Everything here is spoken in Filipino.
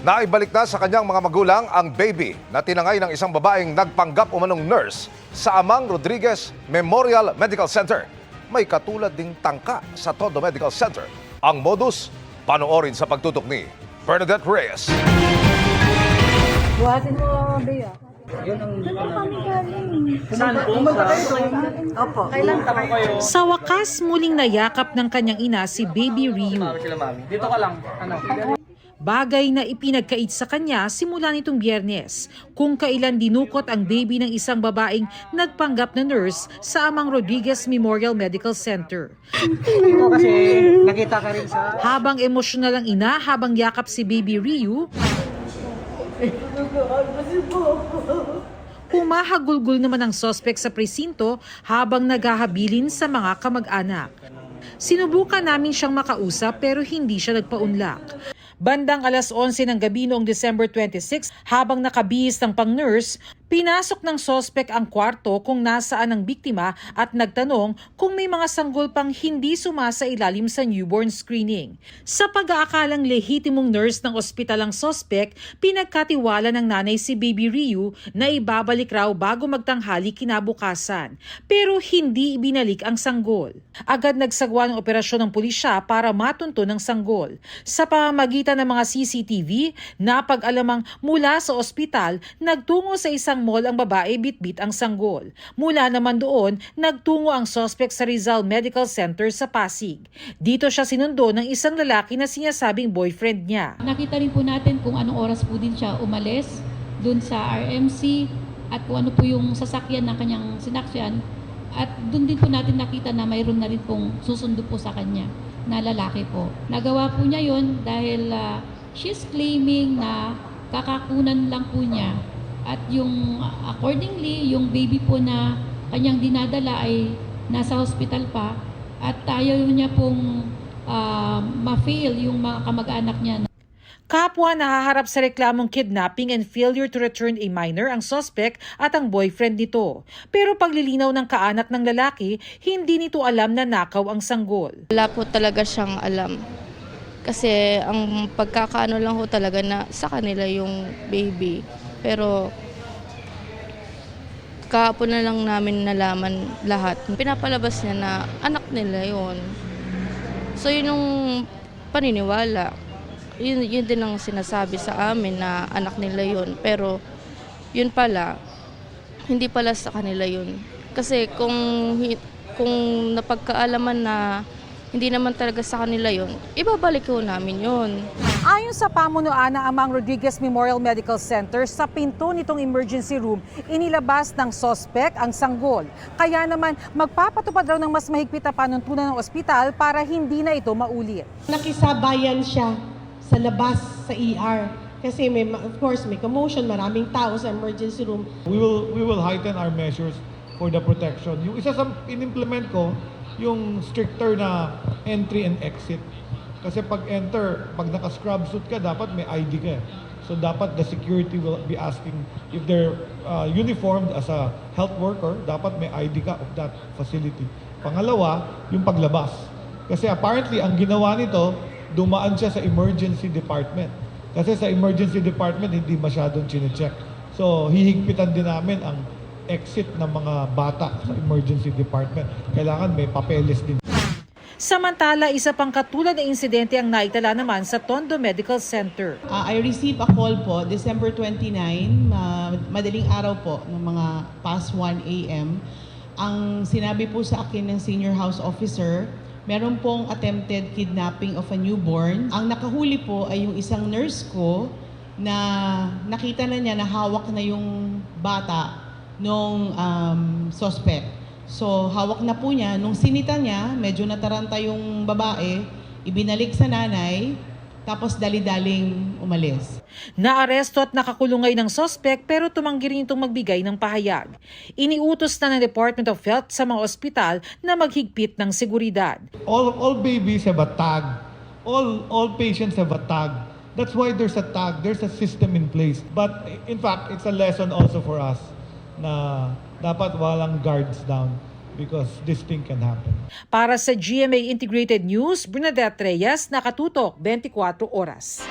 Naibalik na sa kanyang mga magulang ang baby na tinangay ng isang babaeng nagpanggap umanong nurse sa Amang Rodriguez Memorial Medical Center. May katulad ding tangka sa Tondo Medical Center. Ang modus, panoorin sa pagtutok ni Bernadette Reyes. Buhatin mo, Bea. Opo. Kailan kayo? Sa wakas, muling nayakap ng kanyang ina si Baby Ryu. Dito ka lang. Bagay na ipinagkait sa kanya simula nitong Biyernes, kung kailan dinukot ang baby ng isang babaeng nagpanggap na nurse sa Amang Rodriguez Memorial Medical Center. Ito kasi nakita ka rin sa... Habang emosyonal ang ina habang yakap si Baby Ryu, humahagulgol naman ang sospek sa presinto habang naghahabilin sa mga kamag-anak. Sinubukan namin siyang makausap pero hindi siya nagpaunlak. Bandang alas 11 ng gabi noong December 26, habang nakabihis ng pang-nurse, pinasok ng sospek ang kwarto kung nasaan ang biktima at nagtanong kung may mga sanggol pang hindi sumasailalim sa newborn screening. Sa pag-aakalang lehitimong nurse ng ospital ang sospek, pinagkatiwala ng nanay si Baby Ryu na ibabalik raw bago magtanghali kinabukasan. Pero hindi ibinalik ang sanggol. Agad nagsagwa ng operasyon ng pulisya para matunto ng sanggol. Sa pamamagitan ng mga CCTV, napag-alamang mula sa ospital, nagtungo sa isang mall ang babae bitbit ang sanggol. Mula naman doon, nagtungo ang suspect sa Rizal Medical Center sa Pasig. Dito siya sinundo ng isang lalaki na sinasabing boyfriend niya. Nakita rin po natin kung anong oras po din siya umalis dun sa RMC at kung ano po yung sasakyan ng kanyang sinakyan. At dun din po natin nakita na mayroon na rin pong susundo po sa kanya na lalaki po. Nagawa po niya yon dahil she's claiming na kakakunan lang po niya at yung accordingly, yung baby po na kanyang dinadala ay nasa hospital pa at ayaw niya pong ma-fail yung mga kamag-anak niya. Kapwa nahaharap sa reklamong kidnapping and failure to return a minor ang suspect at ang boyfriend nito. Pero paglilinaw ng kaanak ng lalaki, hindi nito alam na nakaw ang sanggol. Wala po talaga siyang alam. Kasi ang pagkakaano lang ho talaga na sa kanila yung baby. Pero kahapon na lang namin nalaman lahat. Pinapalabas niya na anak nila yon. So yun yung paniniwala. Yun din ang sinasabi sa amin na anak nila yun. Pero yun pala, hindi pala sa kanila yun. Kasi kung napagkaalaman na hindi naman talaga sa kanila yun, ibabalik ko namin yun. Ayon sa pamunuan ng Amang Rodriguez Memorial Medical Center, sa pinto nitong emergency room, inilabas ng sospek ang sanggol. Kaya naman magpapatupad raw ng mas mahigpit na panuntunan ng ospital para hindi na ito maulit. Nakisabayan siya sa labas sa ER. Kasi of course may commotion, maraming tao sa emergency room. We will heighten our measures for the protection. Yung isa sa in-implement ko, yung stricter na entry and exit. Kasi pag enter, pag naka-scrub suit ka, dapat may ID ka. So dapat the security will be asking if they're uniformed as a health worker, dapat may ID ka of that facility. Pangalawa, yung paglabas. Kasi apparently, ang ginawa nito, dumaan siya sa emergency department. Kasi sa emergency department, hindi masyadong chine-check. So, hihigpitan din namin ang exit ng mga bata sa emergency department. Kailangan may papeles din. Samantala, isa pang katulad na insidente ang naitala naman sa Tondo Medical Center. I received a call po, December 29, madaling araw po, ng mga past 1 a.m. Ang sinabi po sa akin ng senior house officer, meron pong attempted kidnapping of a newborn. Ang nakahuli po ay yung isang nurse ko na nakita na niya na hawak na yung bata nung suspect. So hawak na po niya. Nung sinita niya, medyo nataranta yung babae, ibinalik sa nanay, tapos dali-daling umalis. Naaresto at nakakulong ngayon ng sospek pero tumanggi rin itong magbigay ng pahayag. Iniutos na ng Department of Health sa mga ospital na maghigpit ng seguridad. All babies have a tag. All patients have a tag. That's why there's a tag. There's a system in place. But in fact, it's a lesson also for us na dapat walang guards down because this thing can happen. Para sa GMA Integrated News, Bernadette Reyes, nakatutok 24 oras.